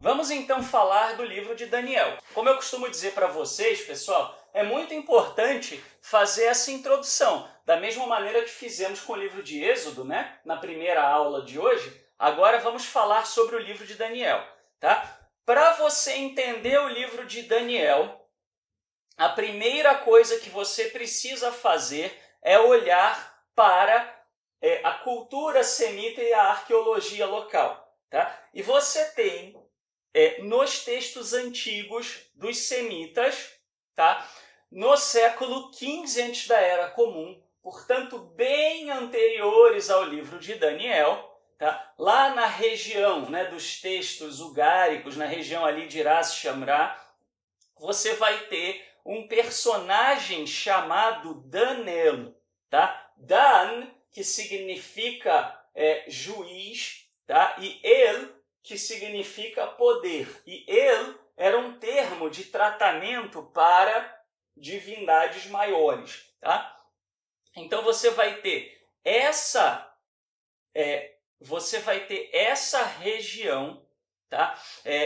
Vamos então falar do livro de Daniel. Como eu costumo dizer para vocês, pessoal, é muito importante fazer essa introdução. Da mesma maneira que fizemos com o livro de Êxodo, né? Na primeira aula de hoje, agora vamos falar sobre o livro de Daniel, tá? Para você entender o livro de Daniel, a primeira coisa que você precisa fazer é olhar para a cultura semita e a arqueologia local, tá? E você tem nos textos antigos dos semitas, tá? No século XV antes da Era Comum, portanto, bem anteriores ao livro de Daniel, tá? Lá na região, né, dos textos ugáricos, na região ali de Ras Shamra, você vai ter um personagem chamado Danel, tá? Dan, que significa juiz, tá? E El, que significa poder. E El era um termo de tratamento para divindades maiores, tá? Então você vai ter essa região, tá?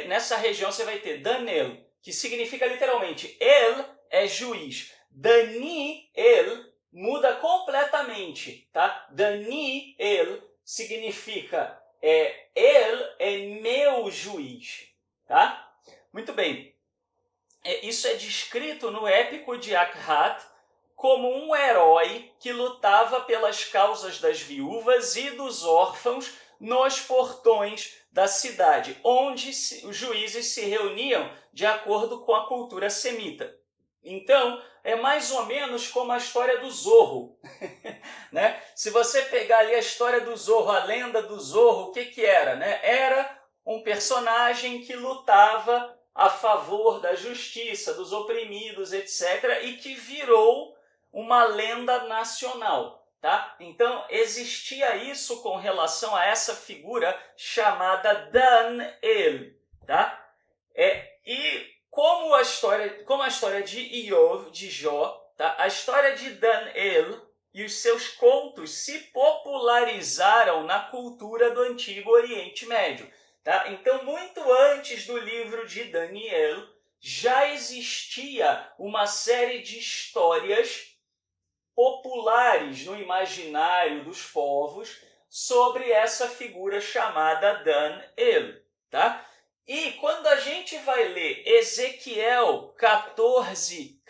Nessa região você vai ter Danel, que significa literalmente El é juiz. Dani El muda completamente, tá? Dani El significa El é meu juiz, tá? Muito bem. Isso é descrito no épico de Akhat como um herói que lutava pelas causas das viúvas e dos órfãos nos portões da cidade, onde os juízes se reuniam de acordo com a cultura semita. Então, é mais ou menos como a história do Zorro. Né? Se você pegar ali a história do Zorro, a lenda do Zorro, o que era? Né? Era um personagem que lutava a favor da justiça, dos oprimidos, etc., e que virou uma lenda nacional. Tá? Então, existia isso com relação a essa figura chamada Dan-El. Tá? E como a história de Iov, de Jó, tá? A história de Dan-El e os seus contos se popularizaram na cultura do Antigo Oriente Médio. Tá? Então, muito antes do livro de Daniel, já existia uma série de histórias populares no imaginário dos povos sobre essa figura chamada Dan-El. Tá? E quando a gente vai ler Ezequiel 14,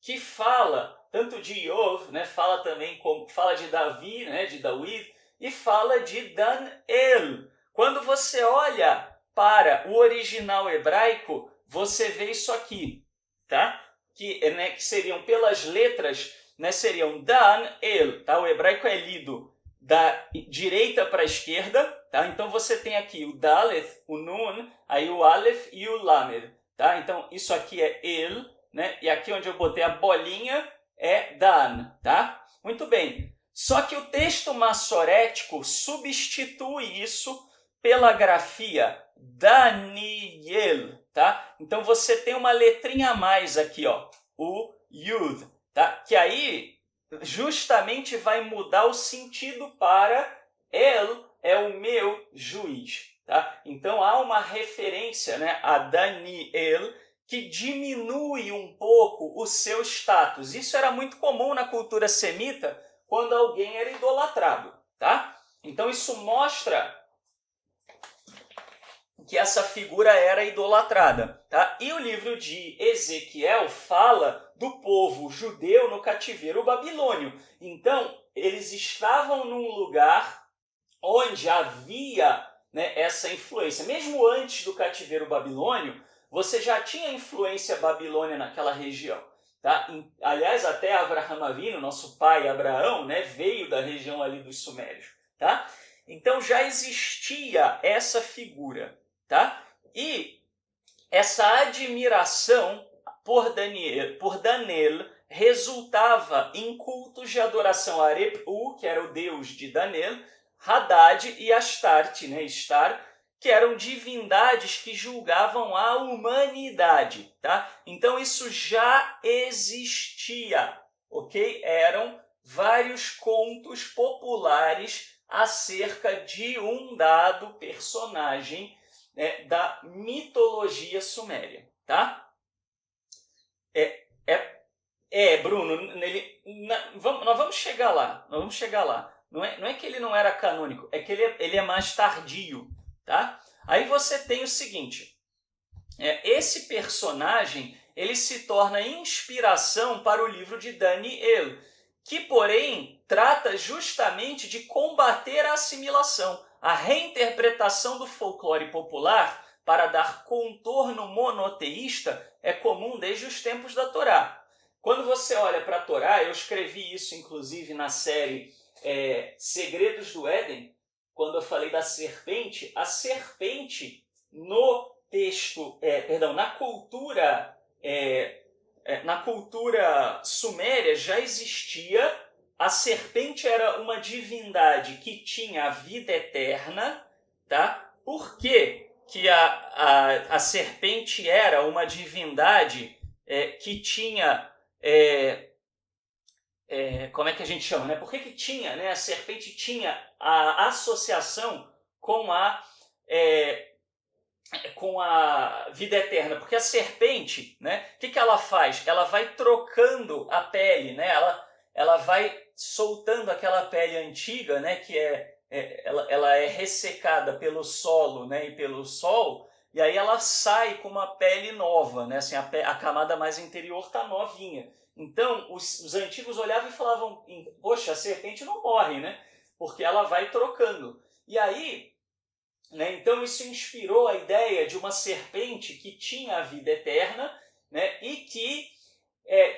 que fala tanto de Iov, né, fala também fala de Davi, né, de David, e fala de Dan-El. Quando você olha para o original hebraico, você vê isso aqui, tá? Que seriam pelas letras, né, seriam Dan-El, tá? O hebraico é lido da direita para a esquerda, tá? Então você tem aqui o Dalet, o Nun, aí o Aleph e o Lamed, tá? Então isso aqui é El, né? E aqui onde eu botei a bolinha é Dan, tá? Muito bem. Só que o texto massorético substitui isso pela grafia Daniel, tá? Então você tem uma letrinha a mais aqui, ó, o Yud, tá? Que aí justamente vai mudar o sentido para El é o meu juiz, tá? Então há uma referência, né, a Daniel que diminui um pouco o seu status. Isso era muito comum na cultura semita quando alguém era idolatrado, tá? Então isso mostra que essa figura era idolatrada, tá? E o livro de Ezequiel fala do povo judeu no cativeiro babilônio. Então, eles estavam num lugar onde havia, né, essa influência. Mesmo antes do cativeiro babilônio, você já tinha influência babilônia naquela região. Tá? Aliás, até Abraham Avinu, nosso pai Abraão, né, veio da região ali dos Sumérios. Tá? Então já existia essa figura. Tá? E essa admiração por Danel resultava em cultos de adoração a Arep-U, que era o deus de Danel, Haddad e Astarte, né? Star, que eram divindades que julgavam a humanidade. Tá? Então isso já existia, ok? Eram vários contos populares acerca de um dado personagem né, da mitologia suméria, tá? Bruno, nós vamos chegar lá. Não é que ele não era canônico, é que ele é mais tardio, tá? Aí você tem o seguinte, esse personagem, ele se torna inspiração para o livro de Daniel, que, porém, trata justamente de combater a assimilação, a reinterpretação do folclore popular para dar contorno monoteísta é comum desde os tempos da Torá. Quando você olha para a Torá, eu escrevi isso inclusive na série Segredos do Éden, quando eu falei da serpente, a serpente no texto, na cultura suméria já existia. A serpente era uma divindade que tinha a vida eterna, tá? Por que a serpente era uma divindade que tinha... como é que a gente chama, né? Por que tinha, né? A serpente tinha a associação com a vida eterna? Porque a serpente, né? O que ela faz? Ela vai trocando a pele, né? Ela vai soltando aquela pele antiga, né? Que ela é ressecada pelo solo, né? E pelo sol. E aí ela sai com uma pele nova, né? Assim, a camada mais interior está novinha. Então, os antigos olhavam e falavam, poxa, a serpente não morre, né? Porque ela vai trocando. E aí, né, então isso inspirou a ideia de uma serpente que tinha a vida eterna, né? E que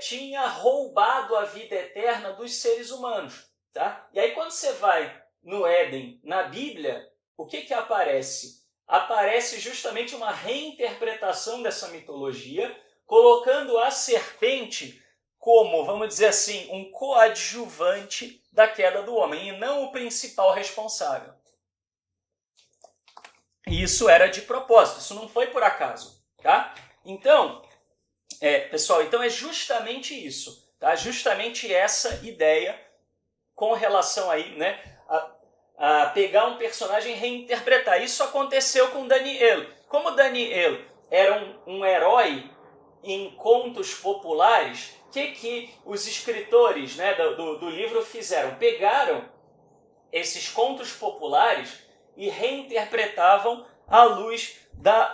tinha roubado a vida eterna dos seres humanos, tá? E aí quando você vai no Éden, na Bíblia, o que aparece? Aparece justamente uma reinterpretação dessa mitologia, colocando a serpente como, vamos dizer assim, um coadjuvante da queda do homem, e não o principal responsável. E isso era de propósito, isso não foi por acaso, tá? Então, pessoal, então é justamente isso, tá? Justamente essa ideia com relação aí, né, a pegar um personagem e reinterpretar. Isso aconteceu com Daniel. Como Daniel era um herói em contos populares, o que os escritores, né, do livro fizeram? Pegaram esses contos populares e reinterpretavam à luz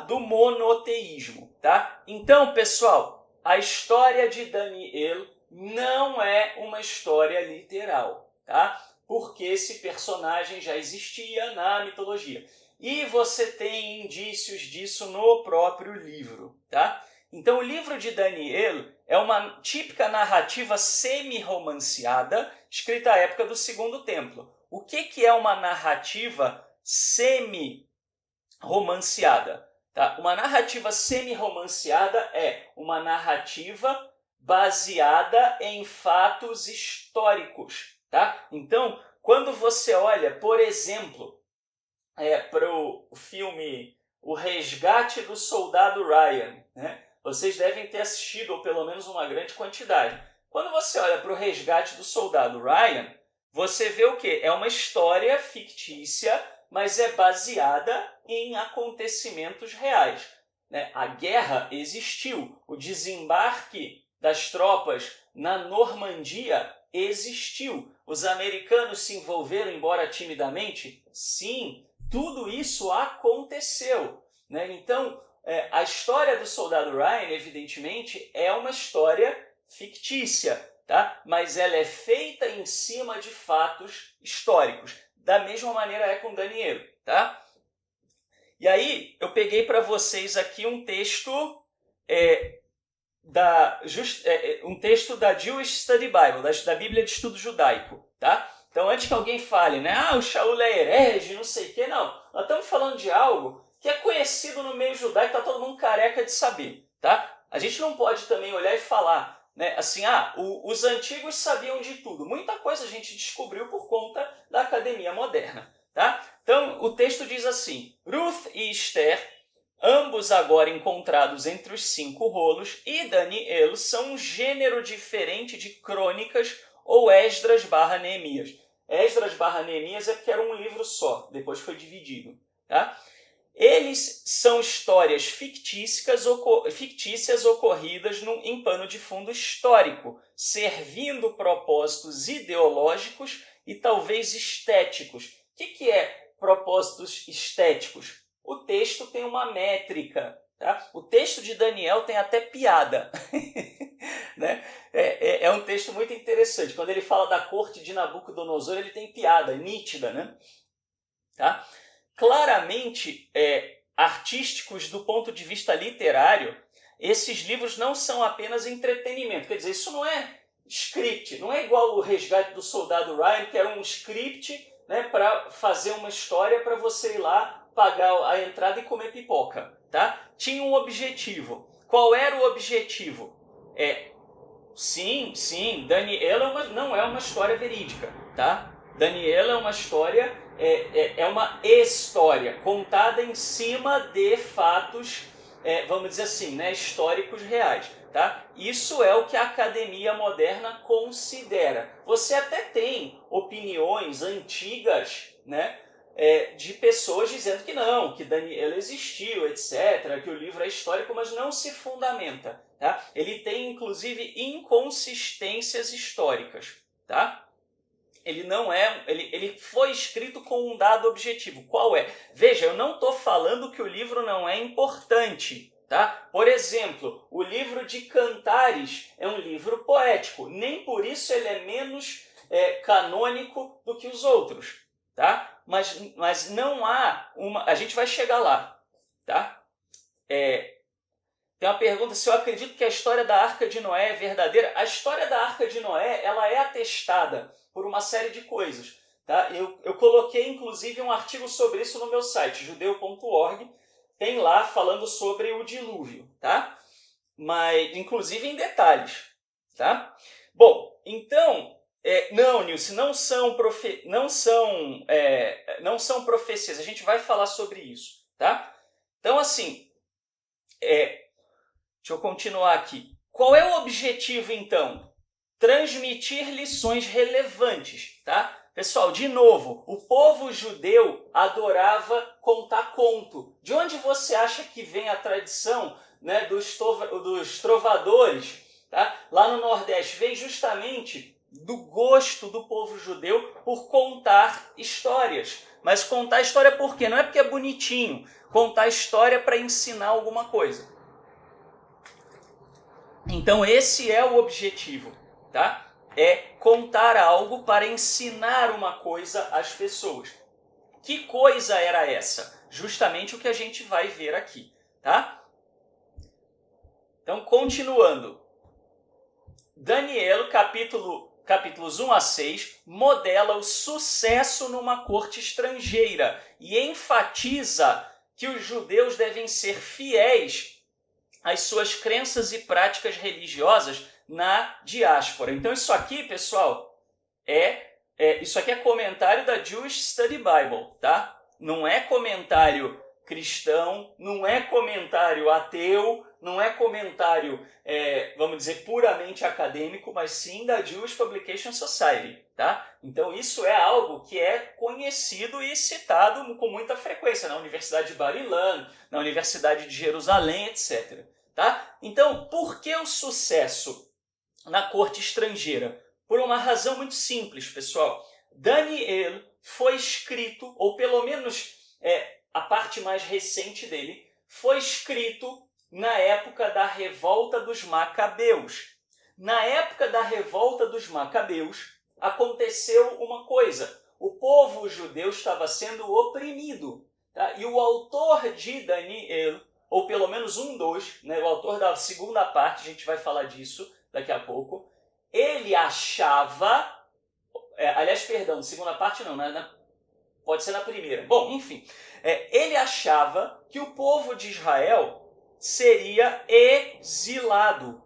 do monoteísmo, tá? Então, pessoal, a história de Daniel não é uma história literal, tá? Porque esse personagem já existia na mitologia. E você tem indícios disso no próprio livro, tá? Então, o livro de Daniel é uma típica narrativa semi-romanceada, escrita à época do Segundo Templo. O que é uma narrativa semi-romanceada? Tá? Uma narrativa semi-romanceada é uma narrativa baseada em fatos históricos. Tá? Então, quando você olha, por exemplo, para o filme O Resgate do Soldado Ryan, né? Vocês devem ter assistido, ou pelo menos uma grande quantidade. Quando você olha para o Resgate do Soldado Ryan, você vê o quê? É uma história fictícia, mas é baseada em acontecimentos reais, né? A guerra existiu, o desembarque das tropas na Normandia existiu, os americanos se envolveram, embora timidamente? Sim, tudo isso aconteceu, né? Então, a história do Soldado Ryan, evidentemente, é uma história fictícia, tá? Mas ela é feita em cima de fatos históricos. Da mesma maneira é com Daniel, tá? E aí, eu peguei para vocês aqui um texto um texto da Jewish Study Bible, da Bíblia de Estudo Judaico, tá? Então, antes que alguém fale, né? O Shaul é herege, não sei o quê. Não, nós estamos falando de algo que é conhecido no meio judaico, está todo mundo careca de saber, tá? A gente não pode também olhar e falar, né? Assim, os antigos sabiam de tudo. Muita coisa a gente descobriu por conta da academia moderna, tá? Então, o texto diz assim: Ruth e Esther, ambos agora encontrados entre os 5 rolos, e Daniel são um gênero diferente de crônicas ou Esdras/Neemias. Esdras/Neemias é porque era um livro só, depois foi dividido, tá? Eles são histórias fictícias ocorridas em pano de fundo histórico, servindo propósitos ideológicos e talvez estéticos. O que é propósitos estéticos? O texto tem uma métrica. Tá? O texto de Daniel tem até piada. Né? É um texto muito interessante. Quando ele fala da corte de Nabucodonosor, ele tem piada, nítida. Né? Tá? Claramente artísticos do ponto de vista literário, esses livros não são apenas entretenimento. Quer dizer, isso não é script, não é igual o Resgate do Soldado Ryan, que era um script, né, para fazer uma história para você ir lá, pagar a entrada e comer pipoca. Tá? Tinha um objetivo. Qual era o objetivo? Sim, Daniel não é uma história verídica. Tá? Daniel é uma história... É uma história contada em cima de fatos, vamos dizer assim, né, históricos reais. Tá? Isso é o que a academia moderna considera. Você até tem opiniões antigas, né, de pessoas dizendo que não, que Daniel existiu, etc., que o livro é histórico, mas não se fundamenta. Tá? Ele tem, inclusive, inconsistências históricas. Tá? Ele foi escrito com um dado objetivo. Qual é? Veja, eu não estou falando que o livro não é importante. Tá? Por exemplo, o livro de Cantares é um livro poético. Nem por isso ele é menos canônico do que os outros. Tá? Mas não há uma... A gente vai chegar lá. Tá? Tem uma pergunta se eu acredito que a história da Arca de Noé é verdadeira. A história da Arca de Noé ela é atestada por uma série de coisas. Tá? Eu coloquei, inclusive, um artigo sobre isso no meu site, judeu.org. Tem lá falando sobre o dilúvio. Tá? Mas, inclusive, em detalhes. Tá? Bom, então... não, Nilce, não são profecias. A gente vai falar sobre isso. Tá? Então, assim... Deixa eu continuar aqui. Qual é o objetivo, então? Transmitir lições relevantes, tá? Pessoal, de novo, o povo judeu adorava contar conto. De onde você acha que vem a tradição, né, dos trovadores? Tá? Lá no Nordeste, vem justamente do gosto do povo judeu por contar histórias. Mas contar história por quê? Não é porque é bonitinho. Contar história para ensinar alguma coisa. Então esse é o objetivo, tá? É contar algo para ensinar uma coisa às pessoas. Que coisa era essa? Justamente o que a gente vai ver aqui, tá? Então, continuando. Daniel, capítulos 1 a 6, modela o sucesso numa corte estrangeira e enfatiza que os judeus devem ser fiéis as suas crenças e práticas religiosas na diáspora. Então isso aqui, pessoal, isso aqui é comentário da Jewish Study Bible, tá? Não é comentário cristão, não é comentário ateu, não é comentário, vamos dizer, puramente acadêmico, mas sim da Jewish Publication Society, tá? Então isso é algo que é conhecido e citado com muita frequência na Universidade de Bar-Ilan, na Universidade de Jerusalém, etc. Tá? Então, por que o sucesso na corte estrangeira? Por uma razão muito simples, pessoal. Daniel foi escrito, ou pelo menos a parte mais recente dele, foi escrito na época da revolta dos Macabeus. Na época da revolta dos Macabeus, aconteceu uma coisa. O povo judeu estava sendo oprimido. Tá? E o autor de Daniel, ou pelo menos um dos, né, o autor da segunda parte, a gente vai falar disso daqui a pouco, ele achava... segunda parte não, né? Pode ser na primeira. Bom, enfim. Ele achava que o povo de Israel seria exilado.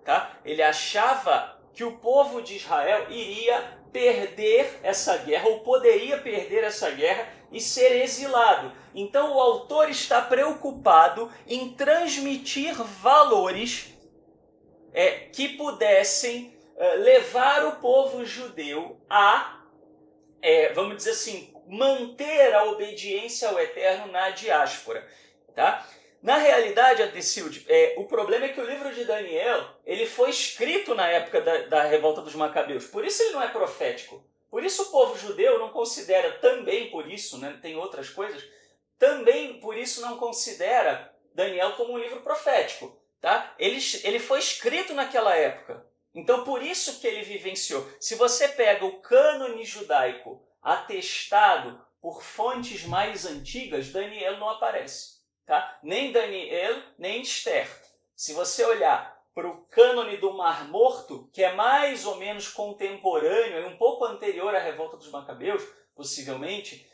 Tá? Ele achava que o povo de Israel iria perder essa guerra, ou poderia perder essa guerra e ser exilado. Então o autor está preocupado em transmitir valores que pudessem levar o povo judeu a, vamos dizer assim, manter a obediência ao Eterno na diáspora. Tá? Na realidade, Adecilde, o problema é que o livro de Daniel ele foi escrito na época da revolta dos Macabeus, por isso ele não é profético. Por isso o povo judeu não considera, também por isso, né, tem outras coisas, também por isso não considera Daniel como um livro profético. Tá? Ele foi escrito naquela época, então por isso que ele vivenciou. Se você pega o cânone judaico atestado por fontes mais antigas, Daniel não aparece. Tá? Nem Daniel, nem Esther. Se você olhar para o cânone do Mar Morto, que é mais ou menos contemporâneo, é um pouco anterior à revolta dos Macabeus, possivelmente,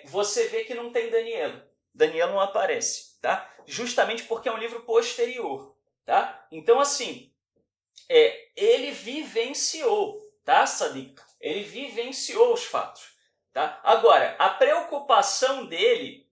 você vê que não tem Daniel. Daniel não aparece, tá? Justamente porque é um livro posterior. Tá? Então, assim, ele vivenciou, tá, Sadiq? Ele vivenciou os fatos. Tá? Agora, a preocupação dele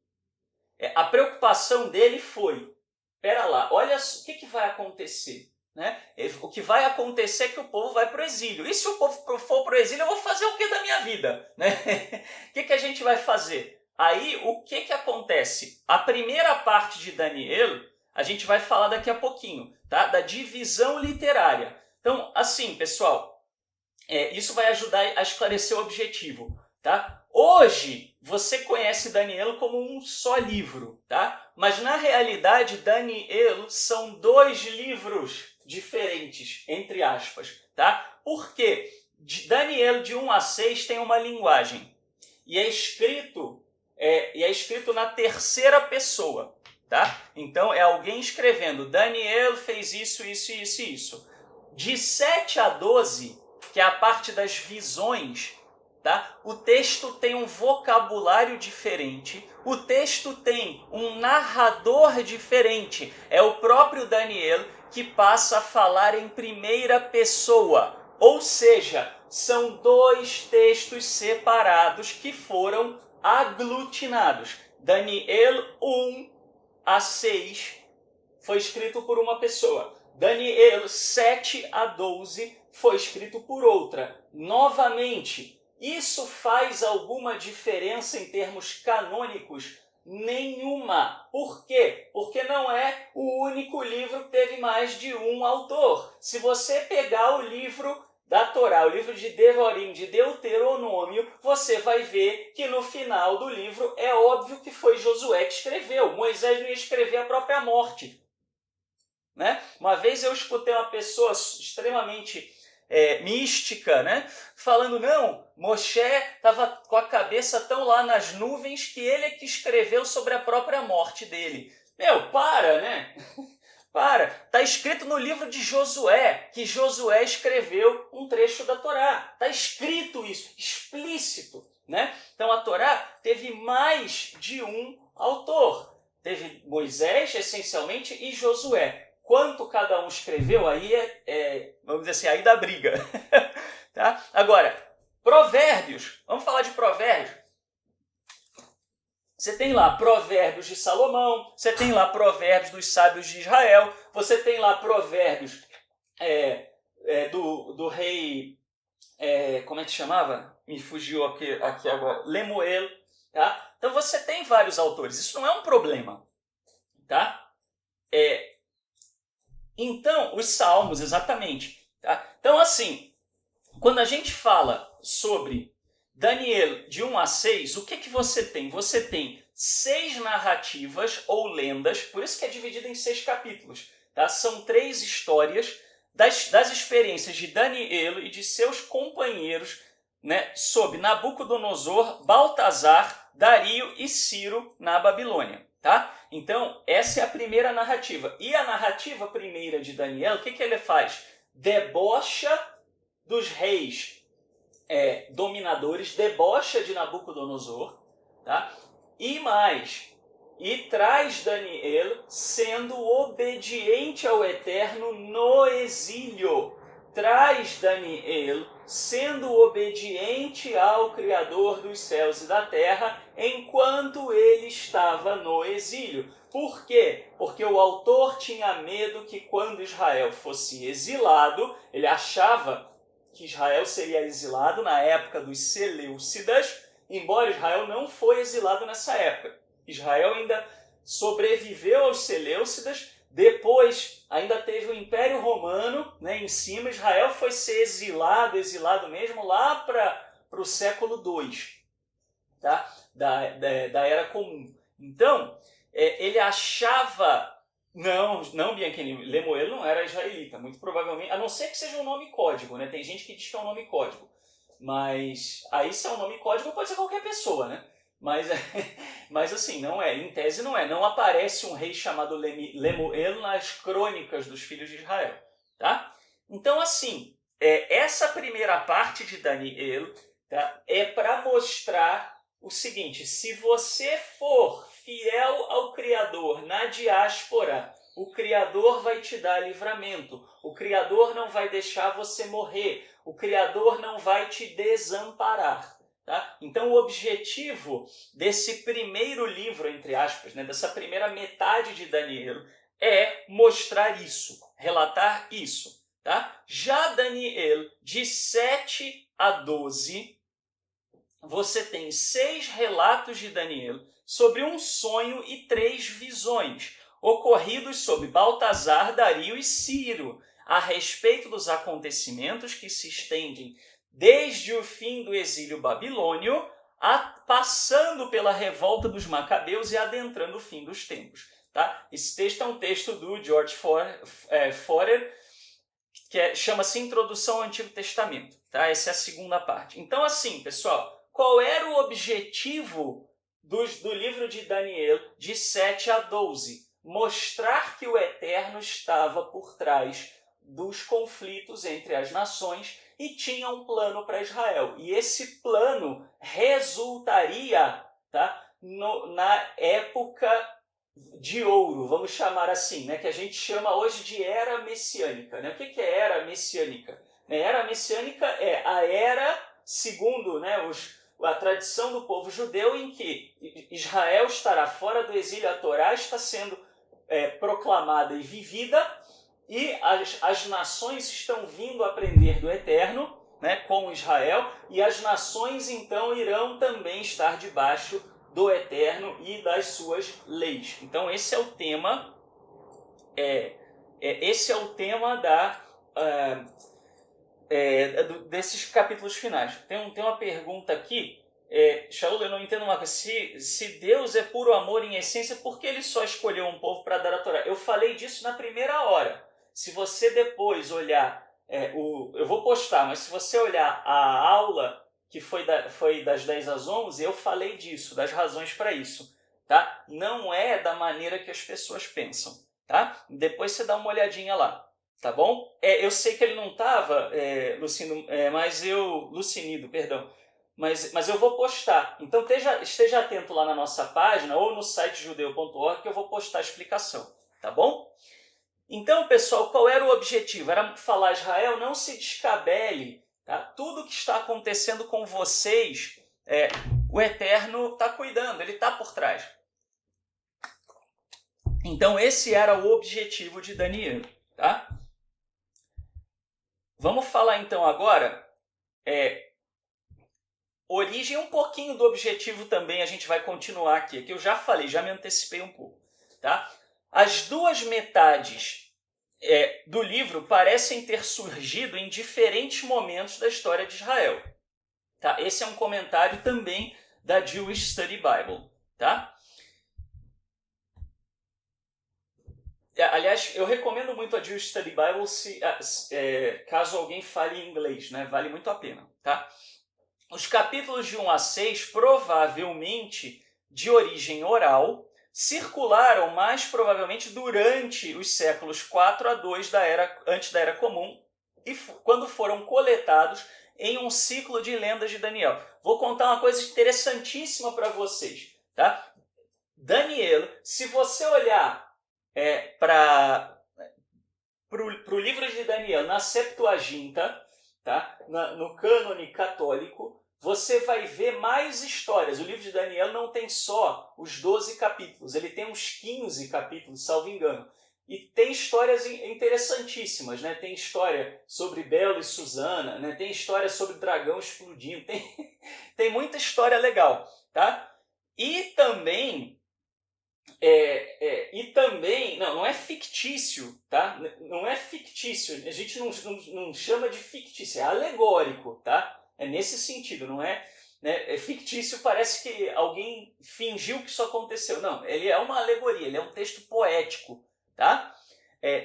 foi, pera lá, olha o que vai acontecer. Né? O que vai acontecer é que o povo vai para o exílio. E se o povo for para o exílio, eu vou fazer o que da minha vida? Né? O que a gente vai fazer? Aí, o que acontece? A primeira parte de Daniel, a gente vai falar daqui a pouquinho, tá? Da divisão literária. Então, assim, pessoal, isso vai ajudar a esclarecer o objetivo. Tá? Hoje, você conhece Daniel como um só livro, tá? Mas na realidade, Daniel são 2 livros diferentes, entre aspas. Tá? Por quê? Daniel de 1 a 6 tem uma linguagem e é escrito na terceira pessoa. Tá? Então, é alguém escrevendo, Daniel fez isso, isso, isso e isso. De 7 a 12, que é a parte das visões, tá? O texto tem um vocabulário diferente, o texto tem um narrador diferente. É o próprio Daniel que passa a falar em primeira pessoa. Ou seja, são 2 textos separados que foram aglutinados. Daniel 1 a 6 foi escrito por uma pessoa. Daniel 7 a 12 foi escrito por outra. Novamente, isso faz alguma diferença em termos canônicos? Nenhuma. Por quê? Porque não é o único livro que teve mais de um autor. Se você pegar o livro da Torá, o livro de Devarim, de Deuteronômio, você vai ver que no final do livro é óbvio que foi Josué que escreveu. Moisés não ia escrever a própria morte. Né? Uma vez eu escutei uma pessoa extremamente mística, né? Falando, não, Moshe estava com a cabeça tão lá nas nuvens que ele é que escreveu sobre a própria morte dele. Meu, para, né? Para. Está escrito no livro de Josué, que Josué escreveu um trecho da Torá. Está escrito isso, explícito. Né? Então a Torá teve mais de um autor. Teve Moisés, essencialmente, e Josué. Quanto cada um escreveu, aí vamos dizer assim, aí dá briga. Tá? Agora, Provérbios. Vamos falar de Provérbios. Você tem lá Provérbios de Salomão, você tem lá Provérbios dos sábios de Israel, você tem lá Provérbios do rei, como é que chamava? Me fugiu aqui agora, Lemuel. Tá? Então você tem vários autores, isso não é um problema. Tá? Então, os salmos, exatamente. Tá? Então, assim, quando a gente fala sobre Daniel de 1 a 6, o que você tem? Você tem 6 narrativas ou lendas, por isso que é dividido em 6 capítulos. Tá? São 3 histórias das experiências de Daniel e de seus companheiros, né, sob Nabucodonosor, Baltazar, Dario e Ciro na Babilônia. Tá? Então, essa é a primeira narrativa. E a narrativa primeira de Daniel, o que ele faz? Debocha dos reis dominadores, debocha de Nabucodonosor, tá? E traz Daniel sendo obediente ao Eterno no exílio. Traz Daniel sendo obediente ao Criador dos céus e da terra enquanto ele estava no exílio. Por quê? Porque o autor tinha medo que quando Israel fosse exilado, ele achava que Israel seria exilado na época dos Seleucidas, embora Israel não foi exilado nessa época. Israel ainda sobreviveu aos Seleucidas, depois ainda teve o Império Romano, né, em cima. Israel foi ser exilado mesmo, lá para o século II, tá? da Era Comum. Então, ele achava... Não, Bianchini, Lemuel não era israelita, muito provavelmente, a não ser que seja um nome código, né? Tem gente que diz que é um nome código, mas aí se é um nome código pode ser qualquer pessoa, né? Mas assim, não é, em tese não é. Não aparece um rei chamado Lemuel nas crônicas dos filhos de Israel, tá? Então assim, essa primeira parte de Daniel, tá, é para mostrar o seguinte: se você for fiel ao Criador na diáspora, o Criador vai te dar livramento, o Criador não vai deixar você morrer, o Criador não vai te desamparar. Tá? Então o objetivo desse primeiro livro, entre aspas, né, dessa primeira metade de Daniel, é mostrar isso, relatar isso. Tá? Já Daniel, de 7 a 12, você tem 6 relatos de Daniel sobre um sonho e 3 visões, ocorridos sob Baltazar, Dario e Ciro, a respeito dos acontecimentos que se estendem desde o fim do exílio babilônio, passando pela revolta dos Macabeus e adentrando o fim dos tempos. Tá? Esse texto é um texto do George Forer, que chama-se Introdução ao Antigo Testamento. Tá? Essa é a segunda parte. Então, assim, pessoal, qual era o objetivo do livro de Daniel de 7 a 12? Mostrar que o Eterno estava por trás dos conflitos entre as nações e tinha um plano para Israel. E esse plano resultaria, tá, na época de ouro, vamos chamar assim, né, que a gente chama hoje de Era Messiânica. Né? O que é Era Messiânica? Era Messiânica é a era, segundo, né, a tradição do povo judeu, em que Israel estará fora do exílio, a Torá está sendo proclamada e vivida, e as nações estão vindo aprender do Eterno, né, com Israel, e as nações então irão também estar debaixo do Eterno e das suas leis. Então esse é o tema, desses capítulos finais. Tem uma pergunta aqui, Shaul, eu não entendo uma coisa. Se Deus é puro amor em essência, por que ele só escolheu um povo para dar a Torá? Eu falei disso na primeira hora. Se você depois olhar, eu vou postar, mas se você olhar a aula que foi das 10 às 11, eu falei disso, das razões para isso. Tá? Não é da maneira que as pessoas pensam. Tá? Depois você dá uma olhadinha lá. Tá bom? Eu sei que ele não estava, Lucinido, perdão. Mas eu vou postar. Então esteja atento lá na nossa página ou no site judeu.org que eu vou postar a explicação. Tá bom? Então, pessoal, qual era o objetivo? Era falar: Israel, não se descabele. Tá? Tudo que está acontecendo com vocês, o Eterno está cuidando, ele está por trás. Então, esse era o objetivo de Daniel. Tá? Vamos falar então agora... origem, um pouquinho do objetivo também, a gente vai continuar aqui, que eu já falei, já me antecipei um pouco. Tá? As duas metades do livro parecem ter surgido em diferentes momentos da história de Israel. Tá? Esse é um comentário também da Jewish Study Bible. Tá? Aliás, eu recomendo muito a Jewish Study Bible caso alguém fale inglês, né? Vale muito a pena. Tá? Os capítulos de 1 a 6, provavelmente de origem oral, circularam mais provavelmente durante os séculos 4 a 2 antes da Era Comum, e quando foram coletados em um ciclo de lendas de Daniel. Vou contar uma coisa interessantíssima para vocês. Tá? Daniel, se você olhar para o livro de Daniel na Septuaginta, tá? No cânone católico, você vai ver mais histórias. O livro de Daniel não tem só os 12 capítulos, ele tem uns 15 capítulos, salvo engano. E tem histórias interessantíssimas, né? Tem história sobre Belo e Susana, né? Tem história sobre dragão explodindo, tem muita história legal, tá? E também, não é fictício, tá? Não é fictício, a gente não chama de fictício, é alegórico, tá? É nesse sentido, não é, né? É fictício, parece que alguém fingiu que isso aconteceu. Não, ele é uma alegoria, ele é um texto poético, tá?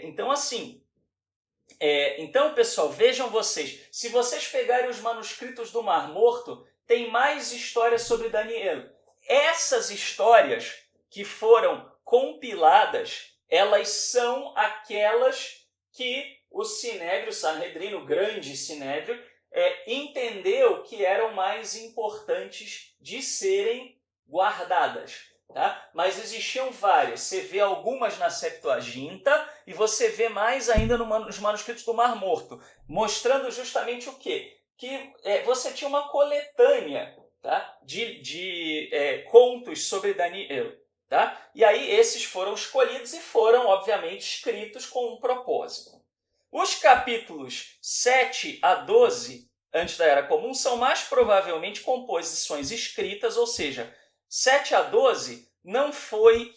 Então, assim, então, pessoal, vejam vocês, se vocês pegarem os manuscritos do Mar Morto, tem mais histórias sobre Daniel. Essas histórias que foram compiladas, elas são aquelas que o Sinédrio, o Sanedrino, o grande Sinédrio, entendeu que eram mais importantes de serem guardadas. Tá? Mas existiam várias. Você vê algumas na Septuaginta e você vê mais ainda nos manuscritos do Mar Morto, mostrando justamente o quê? Que você tinha uma coletânea, tá? de contos sobre Daniel. Tá? E aí esses foram escolhidos e foram, obviamente, escritos com um propósito. Os capítulos 7 a 12, antes da Era Comum, são mais provavelmente composições escritas, ou seja, 7 a 12 não foi,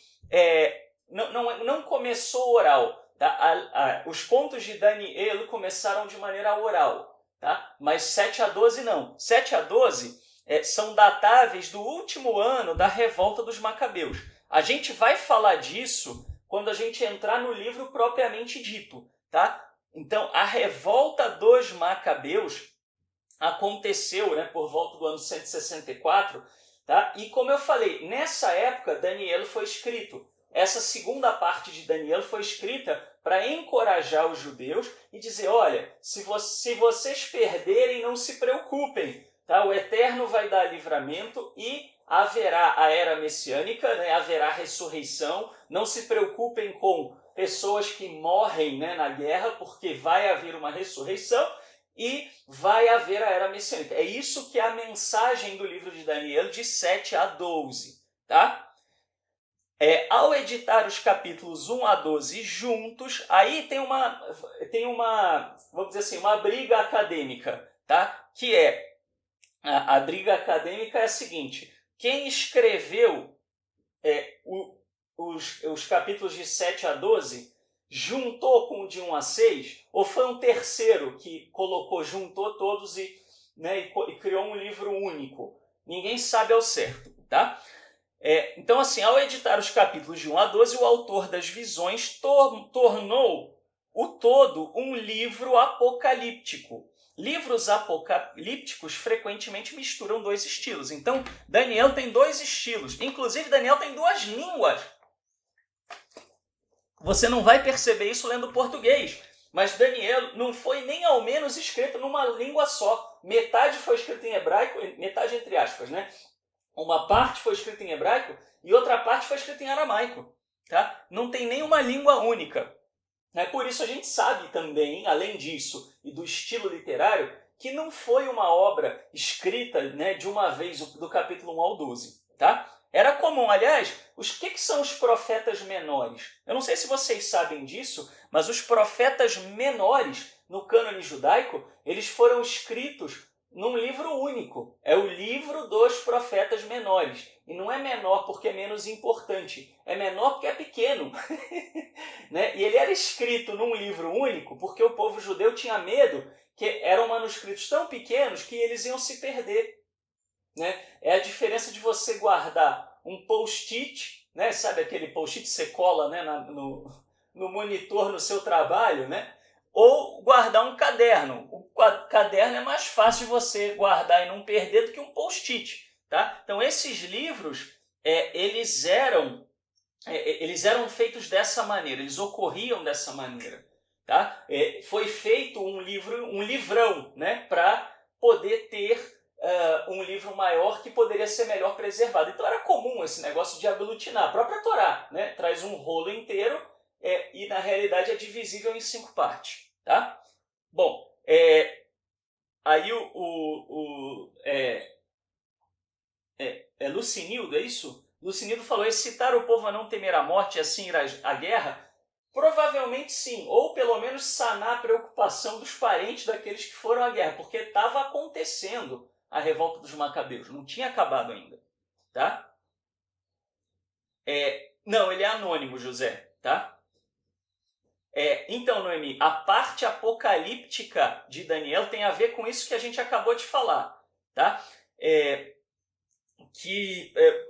não começou oral. Tá? Os contos de Daniel começaram de maneira oral, tá? Mas 7 a 12 não. 7 a 12 são datáveis do último ano da revolta dos Macabeus. A gente vai falar disso quando a gente entrar no livro propriamente dito, tá? Então, a revolta dos Macabeus aconteceu, né, por volta do ano 164, tá? E como eu falei, nessa época Daniel foi escrito. Essa segunda parte de Daniel foi escrita para encorajar os judeus e dizer, olha, se vocês perderem, não se preocupem, tá? O Eterno vai dar livramento e haverá a era messiânica, né? Haverá ressurreição. Não se preocupem com pessoas que morrem, né, na guerra, porque vai haver uma ressurreição e vai haver a era messiânica. É isso que é a mensagem do livro de Daniel, de 7 a 12. Tá? Ao editar os capítulos 1 a 12 juntos, aí tem uma, vamos dizer assim, uma briga acadêmica, tá? Que a briga acadêmica é a seguinte: quem escreveu os capítulos de 7 a 12 juntou com o de 1 a 6, ou foi um terceiro que juntou todos e criou um livro único? Ninguém sabe ao certo, tá? Então, assim, ao editar os capítulos de 1 a 12, o autor das visões tornou o todo um livro apocalíptico. Livros apocalípticos frequentemente misturam dois estilos. Então, Daniel tem dois estilos. Inclusive, Daniel tem duas línguas. Você não vai perceber isso lendo português. Mas Daniel não foi nem ao menos escrito numa língua só. Metade foi escrito em hebraico, metade entre aspas, né? Uma parte foi escrita em hebraico e outra parte foi escrita em aramaico. Tá? Não tem nenhuma língua única. Por isso a gente sabe também, além disso e do estilo literário, que não foi uma obra escrita, né, de uma vez do capítulo 1 ao 12. Tá? Era comum, aliás, o que são os profetas menores? Eu não sei se vocês sabem disso, mas os profetas menores no cânone judaico, eles foram escritos num livro único. É o livro dos profetas menores. E não é menor porque é menos importante. É menor porque é pequeno. Né? E ele era escrito num livro único porque o povo judeu tinha medo que eram manuscritos tão pequenos que eles iam se perder. Né? É a diferença de você guardar um post-it, né? Sabe aquele post-it que você cola, né, no monitor no seu trabalho, né? Ou guardar um caderno. O caderno é mais fácil de você guardar e não perder do que um post-it. Tá? Então, esses livros, eles eram feitos dessa maneira, eles ocorriam dessa maneira. Tá? Foi feito um livrão, né, para poder ter um livro maior que poderia ser melhor preservado. Então, era comum esse negócio de aglutinar. A própria Torá, né, traz um rolo inteiro e, na realidade, é divisível em 5 partes. Tá? Bom, aí Lucinildo, é isso? Lucinildo falou: excitar o povo a não temer a morte e assim ir à guerra. Provavelmente sim, ou pelo menos sanar a preocupação dos parentes daqueles que foram à guerra, porque estava acontecendo a revolta dos Macabeus, não tinha acabado ainda, tá? Não, ele é anônimo, José, tá? Então, Noemi, a parte apocalíptica de Daniel tem a ver com isso que a gente acabou de falar, tá?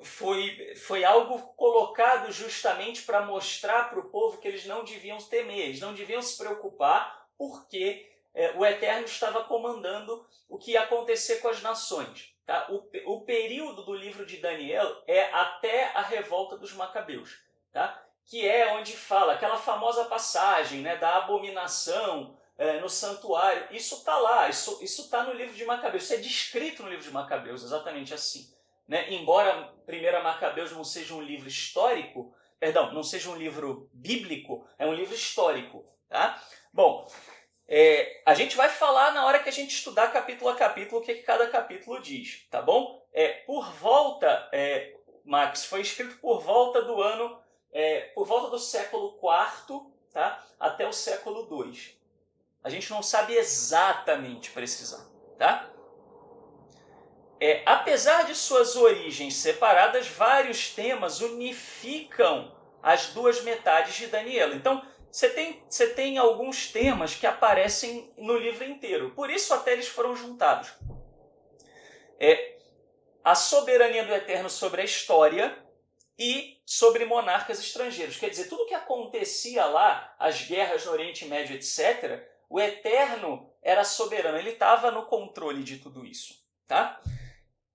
Foi algo colocado justamente para mostrar para o povo que eles não deviam temer, eles não deviam se preocupar, porque o Eterno estava comandando o que ia acontecer com as nações. Tá? O período do livro de Daniel é até a revolta dos Macabeus, tá? Que é onde fala aquela famosa passagem, né, da abominação no santuário. Isso está lá, isso está no livro de Macabeus, isso é descrito no livro de Macabeus, exatamente assim. Né? Embora 1 Macabeus não seja um livro histórico, não seja um livro bíblico, é um livro histórico. Tá? Bom, a gente vai falar na hora que a gente estudar capítulo a capítulo o que cada capítulo diz, tá bom? Por volta, Max, foi escrito por volta do ano, por volta do século IV, tá? Até o século II. A gente não sabe exatamente precisar, tá? Apesar de suas origens separadas, vários temas unificam as duas metades de Daniel. Então, você tem alguns temas que aparecem no livro inteiro. Por isso até eles foram juntados. A soberania do Eterno sobre a história e sobre monarcas estrangeiros. Quer dizer, tudo que acontecia lá, as guerras no Oriente Médio, etc., o Eterno era soberano. Ele estava no controle de tudo isso. Tá?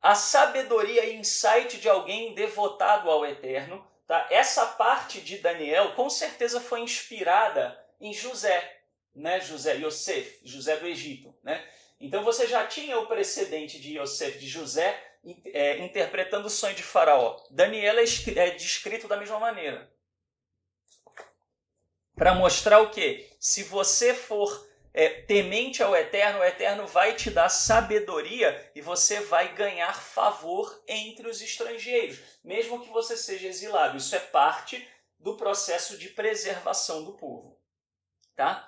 A sabedoria e insight de alguém devotado ao Eterno. Tá? Essa parte de Daniel com certeza foi inspirada em José, né? Yosef, José do Egito. Né? Então você já tinha o precedente de Yosef, de José, interpretando o sonho de Faraó. Daniel é descrito da mesma maneira. Para mostrar o quê? Se você for temente ao Eterno, o Eterno vai te dar sabedoria e você vai ganhar favor entre os estrangeiros, mesmo que você seja exilado. Isso é parte do processo de preservação do povo. Tá?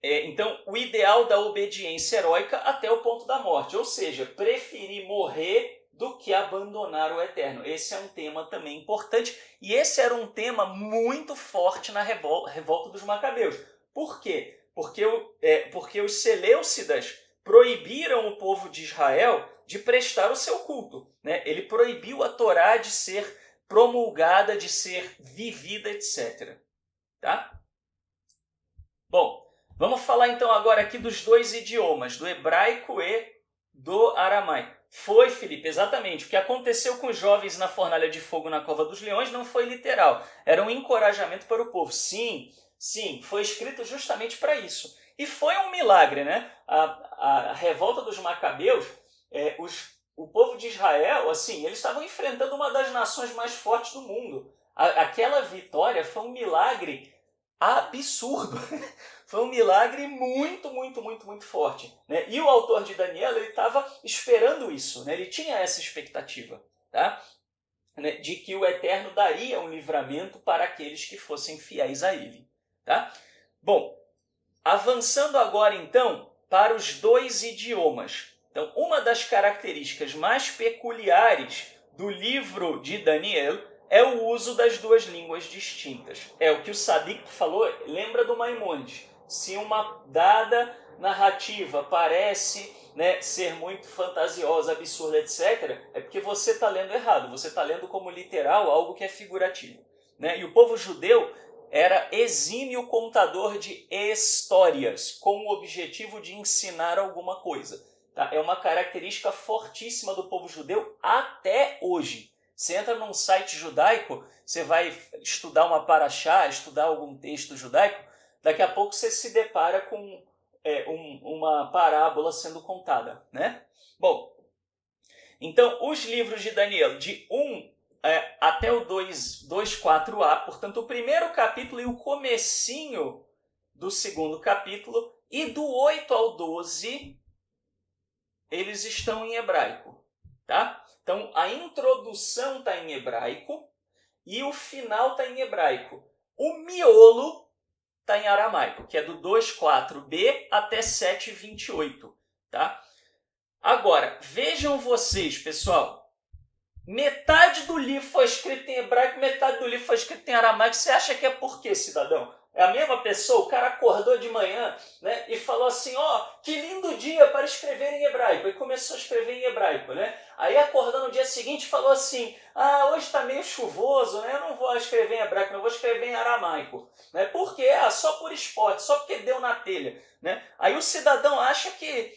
Então, o ideal da obediência heróica até o ponto da morte, ou seja, preferir morrer do que abandonar o Eterno. Esse é um tema também importante e esse era um tema muito forte na revolta dos Macabeus. Por quê? Porque os Seleucidas proibiram o povo de Israel de prestar o seu culto. Né? Ele proibiu a Torá de ser promulgada, de ser vivida, etc. Tá? Bom, vamos falar então agora aqui dos dois idiomas, do hebraico e do aramaico. Foi, Felipe, exatamente. O que aconteceu com os jovens na fornalha de fogo na cova dos leões não foi literal. Era um encorajamento para o povo. Sim, foi escrito justamente para isso. E foi um milagre, né? A revolta dos Macabeus, o povo de Israel, assim, eles estavam enfrentando uma das nações mais fortes do mundo. Aquela vitória foi um milagre absurdo. Foi um milagre muito, muito, muito, muito forte. Né? E o autor de Daniel, ele estava esperando isso. Né? Ele tinha essa expectativa. Tá? Né? De que o Eterno daria um livramento para aqueles que fossem fiéis a ele. Tá? Bom, avançando agora então para os dois idiomas. Então, uma das características mais peculiares do livro de Daniel é o uso das duas línguas distintas. É o que o Sadiq falou, lembra do Maimônides. Se uma dada narrativa parece, né, ser muito fantasiosa, absurda, etc., é porque você está lendo errado, você está lendo como literal algo que é figurativo. Né? E o povo judeu era exímio contador de histórias, com o objetivo de ensinar alguma coisa. Tá? É uma característica fortíssima do povo judeu até hoje. Você entra num site judaico, você vai estudar uma paraxá, estudar algum texto judaico, daqui a pouco você se depara com uma parábola sendo contada. Né? Bom, então os livros de Daniel, de 1 até o 2.4a, portanto o primeiro capítulo e o comecinho do segundo capítulo, e do 8 ao 12, eles estão em hebraico. Tá? Então, a introdução está em hebraico e o final está em hebraico. O miolo está em aramaico, que é do 2.4b até 7.28, tá? Agora, vejam vocês, pessoal, metade do livro foi escrito em hebraico, metade do livro foi escrito em aramaico. Você acha que é por quê, cidadão? É a mesma pessoa, o cara acordou de manhã, né, e falou assim, que lindo dia para escrever em hebraico. E começou a escrever em hebraico, né? Aí acordou no dia seguinte e falou assim, hoje está meio chuvoso, né? Eu não vou escrever em hebraico, eu vou escrever em aramaico. Né? Por quê? Só por esporte, só porque deu na telha. Né? Aí o cidadão acha que...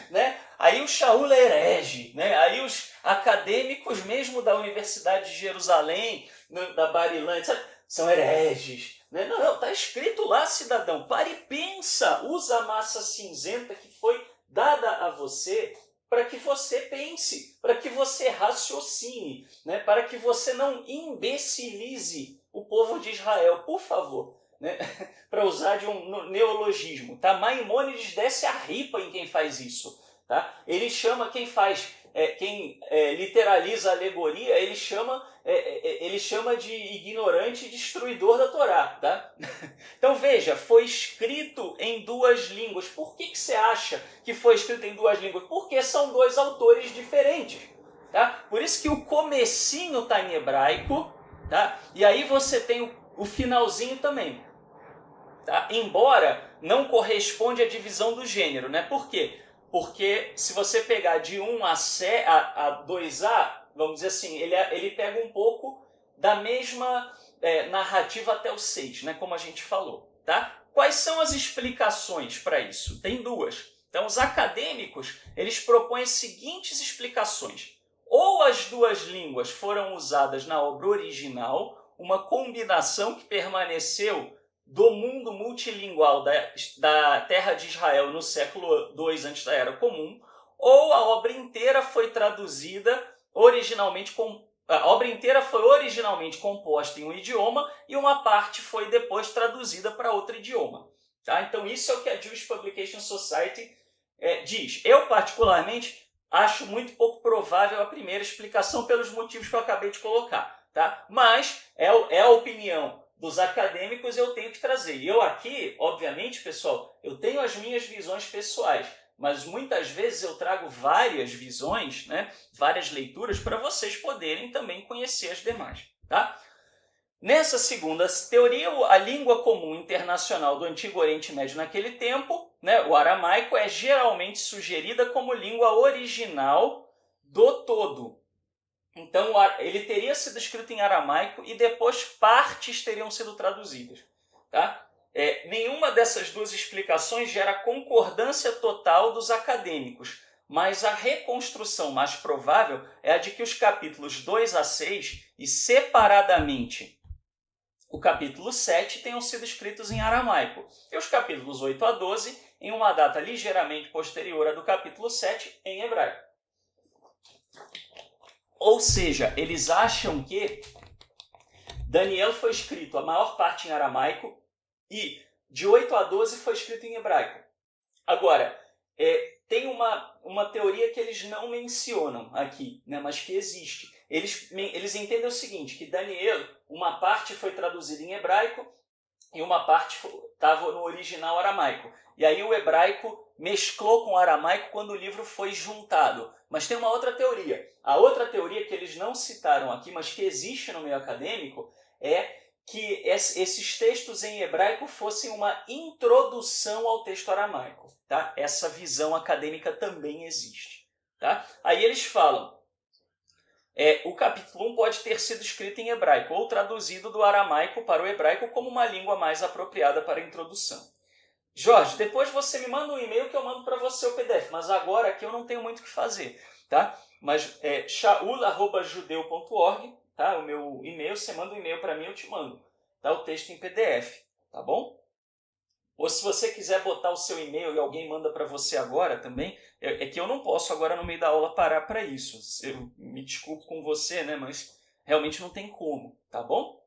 né? Aí o Shaul é herege, né? Aí os acadêmicos mesmo da Universidade de Jerusalém, da Barilã, etc., são hereges. Né? Não, está escrito lá, cidadão. Pare e pensa. Usa a massa cinzenta que foi dada a você para que você pense, para que você raciocine, né? Para que você não imbecilize o povo de Israel, por favor. Né? Para usar de um neologismo. Tá? Maimônides desce a ripa em quem faz isso. Tá? Ele chama quem faz, quem literaliza a alegoria, ele chama de ignorante e destruidor da Torá. Tá? Então veja, foi escrito em duas línguas. Por que você acha que foi escrito em duas línguas? Porque são dois autores diferentes. Tá? Por isso que o comecinho está em hebraico, tá? E aí você tem o finalzinho também. Tá? Embora não corresponde à divisão do gênero. Né? Por quê? Porque se você pegar de 1 a 2A, vamos dizer assim, ele pega um pouco da mesma narrativa até o 6, né? Como a gente falou. Tá? Quais são as explicações para isso? Tem duas. Então, os acadêmicos eles propõem as seguintes explicações. Ou as duas línguas foram usadas na obra original, uma combinação que permaneceu do mundo multilingual da terra de Israel no século II antes da Era Comum, ou a obra inteira foi originalmente composta em um idioma e uma parte foi depois traduzida para outro idioma. Tá? Então isso é o que a Jewish Publication Society diz. Eu, particularmente, acho muito pouco provável a primeira explicação pelos motivos que eu acabei de colocar. Tá? Mas é a opinião dos acadêmicos, eu tenho que trazer. E eu aqui, obviamente, pessoal, eu tenho as minhas visões pessoais, mas muitas vezes eu trago várias visões, né, várias leituras, para vocês poderem também conhecer as demais. Tá? Nessa segunda teoria, a língua comum internacional do Antigo Oriente Médio naquele tempo, né, o aramaico, é geralmente sugerida como língua original do todo. Então, ele teria sido escrito em aramaico e depois partes teriam sido traduzidas. Tá? Nenhuma dessas duas explicações gera concordância total dos acadêmicos, mas a reconstrução mais provável é a de que os capítulos 2 a 6 e, separadamente, o capítulo 7 tenham sido escritos em aramaico, e os capítulos 8 a 12 em uma data ligeiramente posterior à do capítulo 7 em hebraico. Ou seja, eles acham que Daniel foi escrito a maior parte em aramaico e de 8 a 12 foi escrito em hebraico. Agora, tem uma teoria que eles não mencionam aqui, né, mas que existe. Eles entendem o seguinte, que Daniel, uma parte foi traduzida em hebraico e uma parte estava no original aramaico. E aí o hebraico mesclou com o aramaico quando o livro foi juntado. Mas tem uma outra teoria. A outra teoria que eles não citaram aqui, mas que existe no meio acadêmico, é que esses textos em hebraico fossem uma introdução ao texto aramaico. Tá? Essa visão acadêmica também existe. Tá? Aí eles falam, o capítulo 1 pode ter sido escrito em hebraico ou traduzido do aramaico para o hebraico como uma língua mais apropriada para a introdução. Jorge, depois você me manda um e-mail que eu mando para você o PDF, mas agora aqui eu não tenho muito o que fazer, tá? Mas shaul@judeu.org, tá? O meu e-mail, você manda um e-mail para mim, eu te mando, tá? O texto em PDF, tá bom? Ou se você quiser botar o seu e-mail e alguém manda para você agora também, é que eu não posso agora no meio da aula parar para isso. Eu me desculpo com você, né? Mas realmente não tem como, tá bom?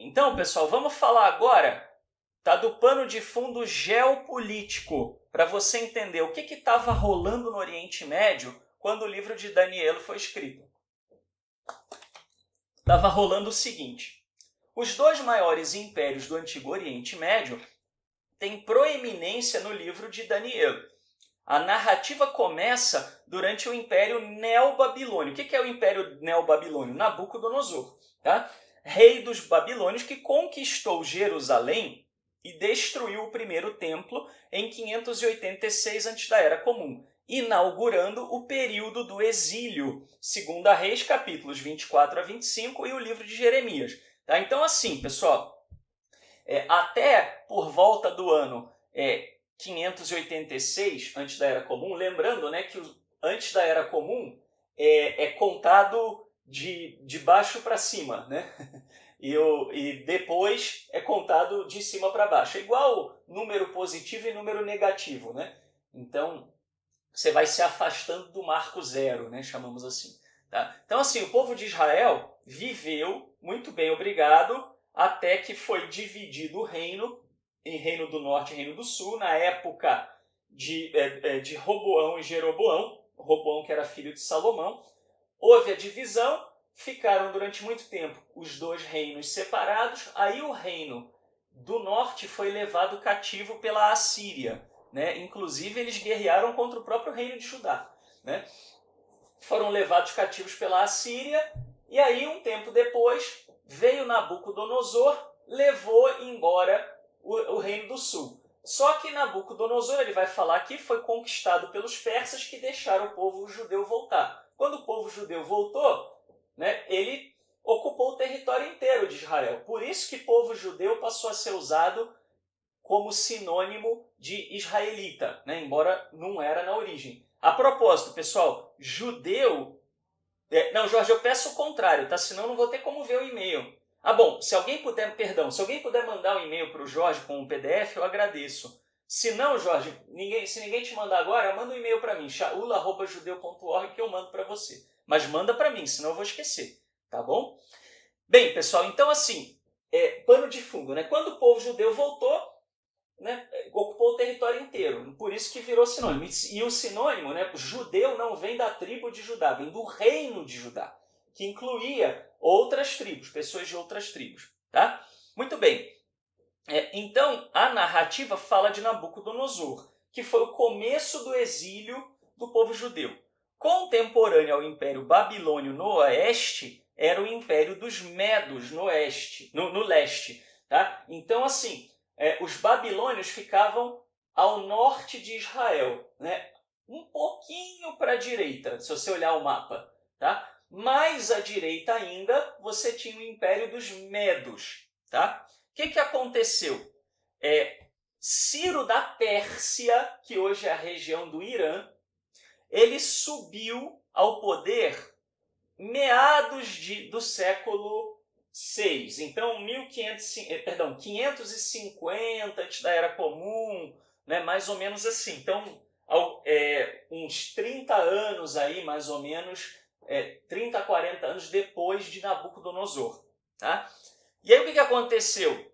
Então, pessoal, vamos falar agora do pano de fundo geopolítico, para você entender o que estava rolando no Oriente Médio quando o livro de Daniel foi escrito. estava rolando o seguinte: os dois maiores impérios do Antigo Oriente Médio têm proeminência no livro de Daniel. A narrativa começa durante o Império Neobabilônio. O que é o Império Neobabilônio? Nabucodonosor, tá? Rei dos babilônios que conquistou Jerusalém e destruiu o primeiro templo em 586 a.C. da Era Comum, inaugurando o período do exílio, 2 Reis, capítulos 24 a 25 e o livro de Jeremias. Tá? Então, assim, pessoal, até por volta do ano 586, antes da Era Comum, lembrando, né, que antes da Era Comum é contado de baixo para cima, né? E depois é contado de cima para baixo. É igual número positivo e número negativo, né? Então, você vai se afastando do marco zero, né? Chamamos assim. Tá? Então, assim, o povo de Israel viveu muito bem, obrigado, até que foi dividido o reino em Reino do Norte e Reino do Sul, na época de Roboão e Jeroboão, Roboão que era filho de Salomão. Houve a divisão, ficaram durante muito tempo os dois reinos separados, aí o reino do norte foi levado cativo pela Assíria, né? Inclusive eles guerrearam contra o próprio reino de Judá, né? Foram levados cativos pela Assíria, e aí um tempo depois veio Nabucodonosor, levou embora o reino do sul. Só que Nabucodonosor, ele vai falar aqui, foi conquistado pelos persas que deixaram o povo judeu voltar. Quando o povo judeu voltou, né, ele ocupou o território inteiro de Israel. Por isso que povo judeu passou a ser usado como sinônimo de israelita, né, embora não era na origem. A propósito, pessoal, judeu... Não, Jorge, eu peço o contrário, tá? Senão não vou ter como ver o e-mail. Ah, bom, se alguém puder mandar um e-mail para o Jorge com um PDF, eu agradeço. Se não, Jorge, se ninguém te mandar agora, manda um e-mail para mim, shaula@judeu.org, que eu mando para você. Mas manda para mim, senão eu vou esquecer, tá bom? Bem, pessoal, então assim, pano de fundo, né? Quando o povo judeu voltou, né, ocupou o território inteiro, por isso que virou sinônimo. E o sinônimo, né, judeu não vem da tribo de Judá, vem do reino de Judá, que incluía outras tribos, pessoas de outras tribos, tá? Muito bem. Então, a narrativa fala de Nabucodonosor, que foi o começo do exílio do povo judeu. Contemporâneo ao Império Babilônio no oeste, era o Império dos Medos no oeste, no leste. Tá? Então, assim, os babilônios ficavam ao norte de Israel, né? Um pouquinho para a direita, se você olhar o mapa. Tá? Mais à direita ainda, você tinha o Império dos Medos. Tá? O que aconteceu? Ciro da Pérsia, que hoje é a região do Irã, ele subiu ao poder meados do século VI. Então, 550 antes da Era Comum, né, mais ou menos assim. Então, uns 30 anos aí, mais ou menos, 30 a 40 anos depois de Nabucodonosor. Tá? E aí o que aconteceu?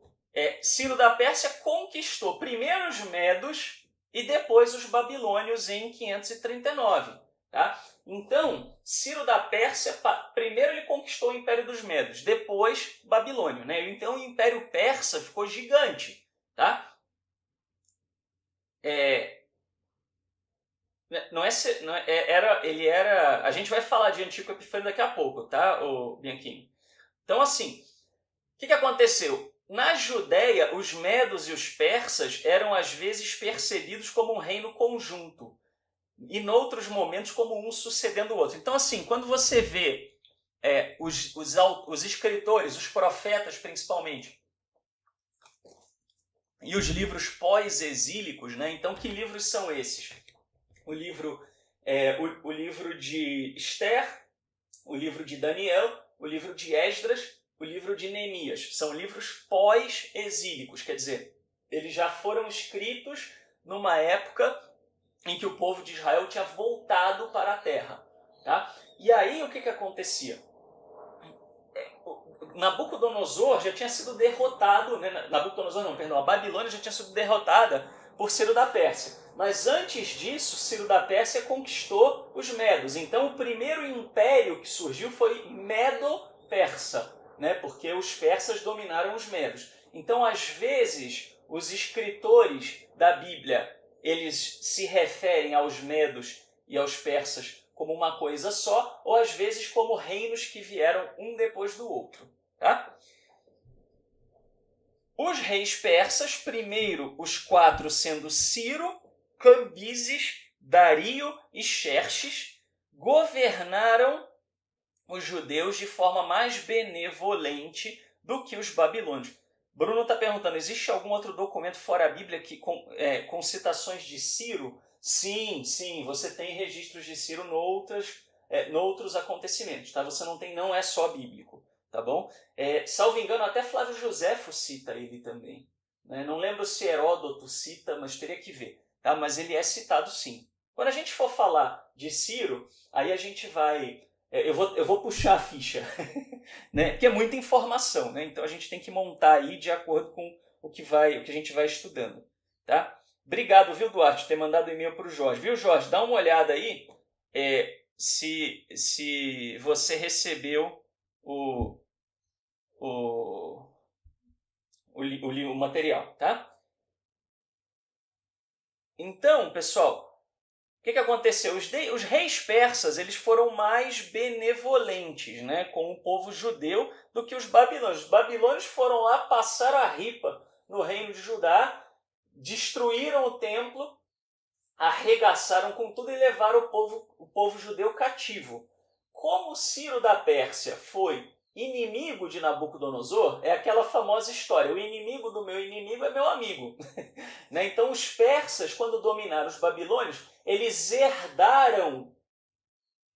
Ciro da Pérsia conquistou primeiro os medos e depois os babilônios em 539. Tá? Então, Ciro da Pérsia, primeiro ele conquistou o Império dos Medos, depois Babilônio. Né? Então o Império Persa ficou gigante. Tá? A gente vai falar de Antíoco Epifânio daqui a pouco, tá, Bianchini? Então, assim, o que aconteceu? Na Judéia, os medos e os persas eram às vezes percebidos como um reino conjunto e, em outros momentos, como um sucedendo o outro. Então, assim, quando você vê os escritores, os profetas principalmente, e os livros pós-exílicos, né? Então, que livros são esses? O livro de Esther, o livro de Daniel, o livro de Esdras, o livro de Neemias. São livros pós-exílicos, quer dizer, eles já foram escritos numa época em que o povo de Israel tinha voltado para a terra. Tá? E aí o que acontecia? Nabucodonosor já tinha sido derrotado, né? A Babilônia já tinha sido derrotada por Ciro da Pérsia. Mas antes disso, Ciro da Pérsia conquistou os medos. Então o primeiro império que surgiu foi persa, né? Porque os persas dominaram os medos. Então, às vezes, os escritores da Bíblia, eles se referem aos medos e aos persas como uma coisa só, ou às vezes como reinos que vieram um depois do outro. Tá? Os reis persas, primeiro os 4 sendo Ciro, Cambises, Dario e Xerxes, governaram os judeus de forma mais benevolente do que os babilônios. Bruno está perguntando, existe algum outro documento fora a Bíblia que, com citações de Ciro? Sim, você tem registros de Ciro noutros acontecimentos, tá? Você não é só bíblico, tá bom? Salvo engano, até Flávio Joséfo cita ele também. Né? Não lembro se Heródoto cita, mas teria que ver. Tá? Mas ele é citado sim. Quando a gente for falar de Ciro, aí a gente vai... Eu vou puxar a ficha, né? Porque é muita informação, né? Então a gente tem que montar aí de acordo com o que a gente vai estudando, tá? Obrigado, viu, Duarte, por ter mandado e-mail para o Jorge. Viu, Jorge? Dá uma olhada aí se você recebeu o material, tá? Então, pessoal, o que aconteceu? Os reis persas eles foram mais benevolentes, né, com o povo judeu do que os babilônios. Os babilônios foram lá, passaram a ripa no reino de Judá, destruíram o templo, arregaçaram com tudo e levaram o povo judeu cativo. Como Ciro da Pérsia foi inimigo de Nabucodonosor, é aquela famosa história, o inimigo do meu inimigo é meu amigo. Né? Então os persas, quando dominaram os babilônios, eles herdaram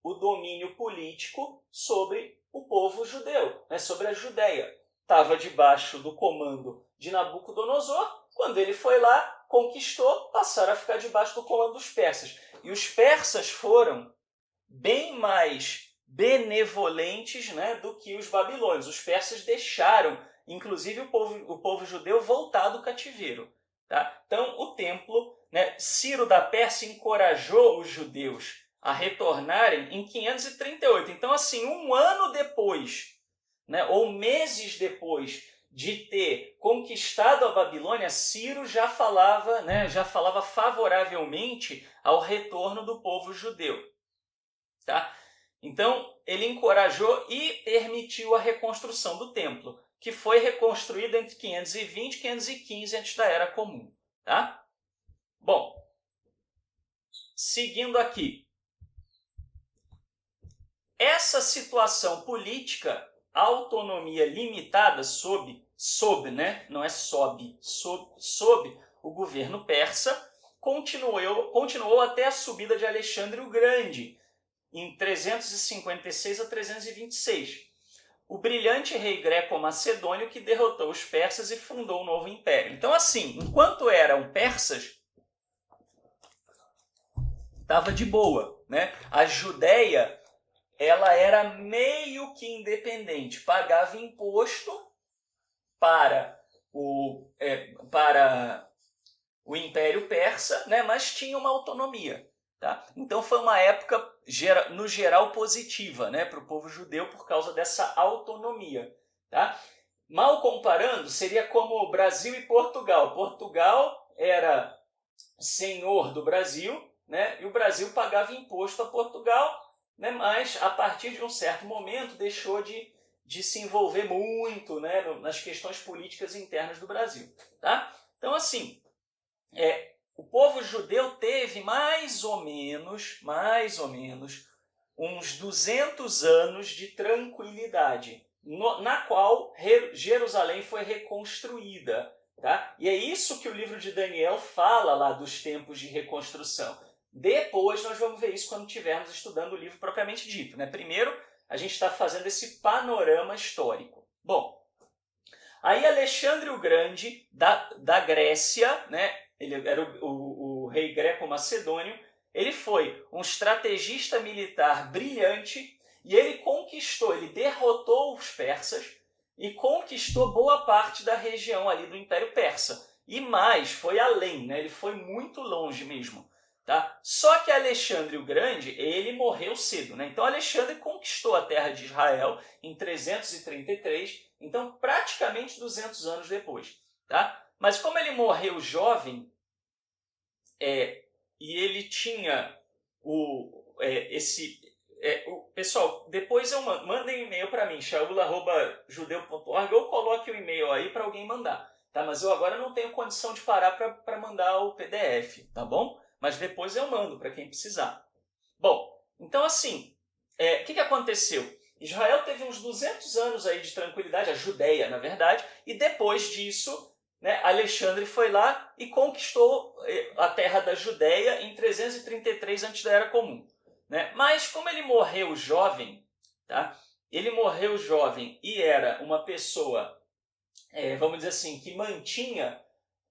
o domínio político sobre o povo judeu, né? Sobre a Judéia. Estava debaixo do comando de Nabucodonosor, quando ele foi lá, conquistou, passaram a ficar debaixo do comando dos persas. E os persas foram bem mais benevolentes, né, do que os babilônios. Os persas deixaram, inclusive, o povo judeu voltar do cativeiro. Tá? Então, o templo, né, Ciro da Pérsia encorajou os judeus a retornarem em 538. Então, assim, um ano depois, né, ou meses depois de ter conquistado a Babilônia, Ciro já falava favoravelmente ao retorno do povo judeu. Tá? Então, ele encorajou e permitiu a reconstrução do templo, que foi reconstruído entre 520 e 515 antes da Era Comum. Tá? Bom, seguindo aqui. Essa situação política, autonomia limitada sob, não é sob o governo persa, continuou até a subida de Alexandre o Grande, em 356 a 326. O brilhante rei greco-macedônio que derrotou os persas e fundou um novo império. Então, assim, enquanto eram persas, estava de boa, né? A Judéia, ela era meio que independente, pagava imposto para o Império Persa, né? Mas tinha uma autonomia. Tá? Então foi uma época, no geral, positiva, né, para o povo judeu por causa dessa autonomia. Tá? Mal comparando, seria como Brasil e Portugal. Portugal era senhor do Brasil, né, e o Brasil pagava imposto a Portugal, né, mas a partir de um certo momento deixou de se envolver muito, né, nas questões políticas internas do Brasil. Tá? Então, assim, o povo judeu teve mais ou menos, uns 200 anos de tranquilidade, na qual Jerusalém foi reconstruída. Tá? E é isso que o livro de Daniel fala lá dos tempos de reconstrução. Depois nós vamos ver isso quando estivermos estudando o livro propriamente dito. Né? Primeiro, a gente está fazendo esse panorama histórico. Bom, aí Alexandre o Grande, da Grécia, né? Ele era o rei greco-macedônio, ele foi um estrategista militar brilhante e ele derrotou os persas e conquistou boa parte da região ali do Império Persa. E mais, foi além, né? Ele foi muito longe mesmo. Tá? Só que Alexandre o Grande, ele morreu cedo, né? Então Alexandre conquistou a terra de Israel em 333, então praticamente 200 anos depois. Tá? Mas como ele morreu jovem, e ele tinha pessoal, depois mandem um e-mail para mim, shaul@judeu.org, ou coloque o e-mail aí para alguém mandar. Tá? Mas eu agora não tenho condição de parar para mandar o PDF, tá bom? Mas depois eu mando para quem precisar. Bom, então assim, o que aconteceu? Israel teve uns 200 anos aí de tranquilidade, a Judéia, na verdade, e depois disso, né, Alexandre foi lá e conquistou a terra da Judéia em 333 a.C. da Era Comum. Né? Mas como ele morreu jovem, tá? Ele morreu jovem e era uma pessoa, vamos dizer assim, que mantinha,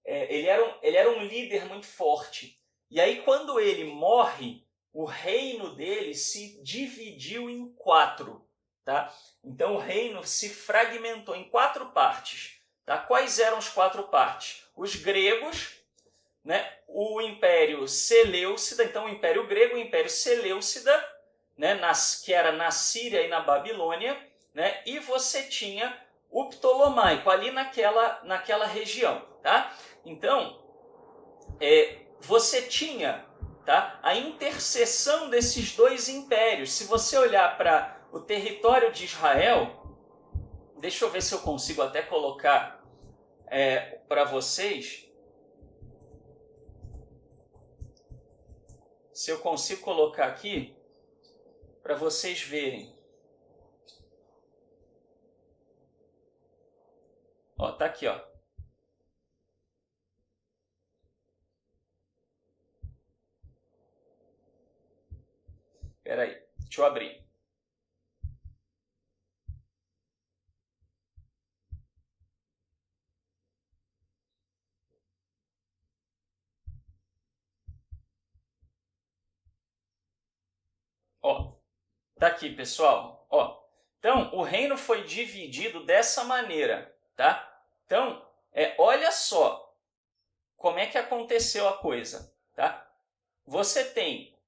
ele era um líder muito forte. E aí quando ele morre, o reino dele se dividiu em 4. Tá? Então o reino se fragmentou em 4 partes. Tá? Quais eram as 4 partes? Os gregos, né? O Império Seleucida, então o Império Grego, o Império Seleucida, né? Que era na Síria e na Babilônia, né? E você tinha o Ptolomaico ali naquela região. Tá? Então, você tinha, tá, a interseção desses 2 impérios. Se você olhar para o território de Israel, deixa eu ver se eu consigo até colocar para vocês. Se eu consigo colocar aqui para vocês verem. Ó, tá aqui, ó. Espera aí, deixa eu abrir. Ó, tá aqui, pessoal. Ó, então, o reino foi dividido dessa maneira, tá? Então, olha só como é que aconteceu a coisa, tá? Você tem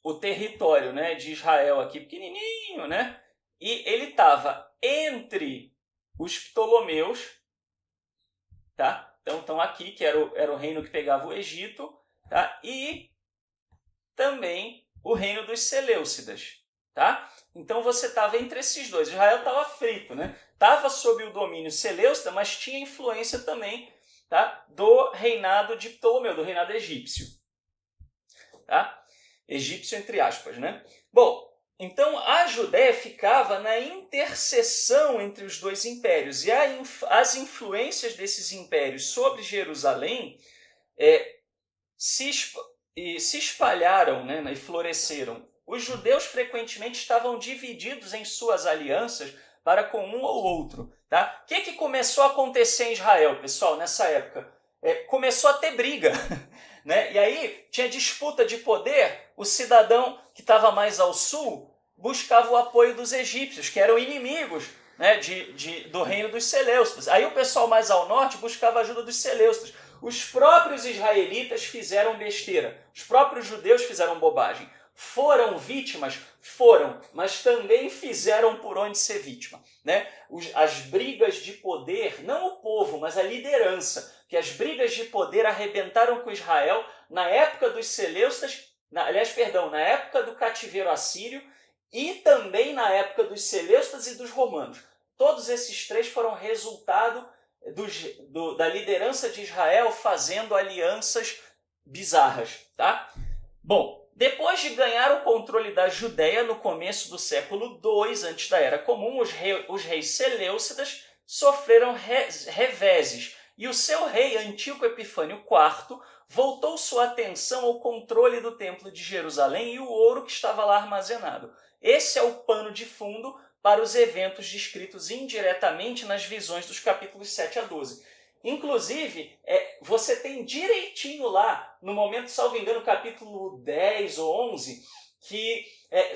o território, né, de Israel aqui pequenininho, né? E ele estava entre os Ptolomeus, tá? Então estão aqui, que era o reino que pegava o Egito, tá? E também o reino dos Seleucidas, tá? Então você estava entre esses dois. Israel estava frito, né? Estava sob o domínio seleucida, mas tinha influência também, tá, do reinado de Ptolomeu, do reinado egípcio, tá? Egípcio entre aspas, né? Bom, então a Judéia ficava na interseção entre os 2 impérios, e as influências desses impérios sobre Jerusalém se espalharam, né, e floresceram. Os judeus frequentemente estavam divididos em suas alianças para com um ou outro. Tá? O que começou a acontecer em Israel, pessoal, nessa época? Começou a ter briga. Né? E aí tinha disputa de poder, o cidadão que estava mais ao sul buscava o apoio dos egípcios, que eram inimigos, né, do reino dos Seleucidas. Aí o pessoal mais ao norte buscava a ajuda dos Seleucidas. Os próprios israelitas fizeram besteira, os próprios judeus fizeram bobagem. Foram vítimas? Foram, mas também fizeram por onde ser vítima. Né? As brigas de poder, não o povo, mas a liderança, que as brigas de poder arrebentaram com Israel na época dos Seleucidas, na época do cativeiro assírio e também na época dos Seleucidas e dos romanos. Todos esses 3 foram resultado da liderança de Israel fazendo alianças bizarras. Tá? Bom, depois de ganhar o controle da Judéia no começo do século II, antes da Era Comum, os reis Seleucidas sofreram reveses, e o seu rei, Antíoco Epifânio IV, voltou sua atenção ao controle do Templo de Jerusalém e o ouro que estava lá armazenado. Esse é o pano de fundo para os eventos descritos indiretamente nas visões dos capítulos 7 a 12. Inclusive, você tem direitinho lá, no momento, salvo engano, capítulo 10 ou 11, que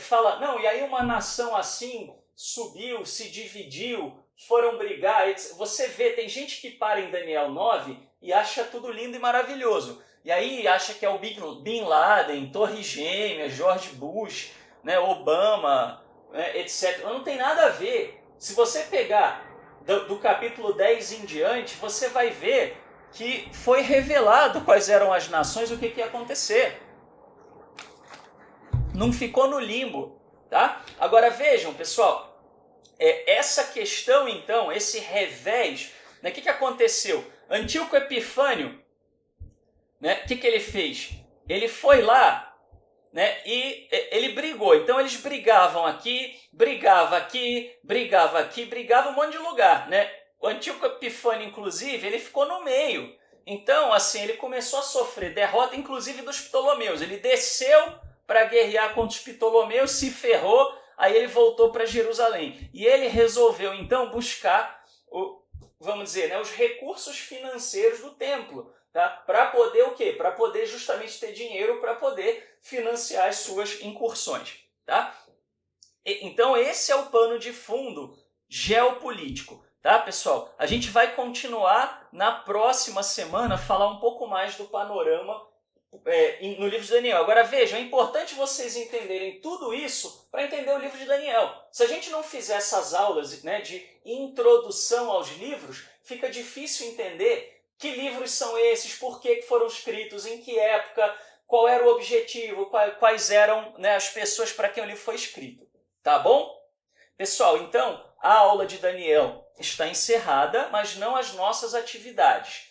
fala, não, e aí uma nação assim subiu, se dividiu, foram brigar. Você vê, tem gente que para em Daniel 9 e acha tudo lindo e maravilhoso. e aí acha que é o Bin Laden, Torre Gêmeas, George Bush, né, Obama, né, etc. Não tem nada a ver. Se você pegar do capítulo 10 em diante, você vai ver que foi revelado quais eram as nações, o que ia acontecer. Não ficou no limbo, tá? Agora vejam, pessoal, essa questão então, esse revés, né, o que aconteceu? Antíoco Epifânio, né, o que ele fez? Ele foi lá, né, e ele brigou. Então eles brigavam aqui, brigava um monte de lugar, né? O Antíoco Epifânio, inclusive, ele ficou no meio. Então, assim, ele começou a sofrer derrota, inclusive dos Ptolomeus. Ele desceu para guerrear contra os Ptolomeus, se ferrou, aí ele voltou para Jerusalém. E ele resolveu, então, buscar, vamos dizer, né, os recursos financeiros do templo, tá? Para poder o quê? Para poder justamente ter dinheiro para poder financiar as suas incursões, tá? Então, esse é o pano de fundo geopolítico. Tá, pessoal? A gente vai continuar na próxima semana a falar um pouco mais do panorama no livro de Daniel. Agora vejam, é importante vocês entenderem tudo isso para entender o livro de Daniel. Se a gente não fizer essas aulas, né, de introdução aos livros, fica difícil entender que livros são esses, por que foram escritos, em que época, qual era o objetivo, quais eram, né, as pessoas para quem o livro foi escrito. Tá bom? Pessoal, então, a aula de Daniel está encerrada, mas não as nossas atividades.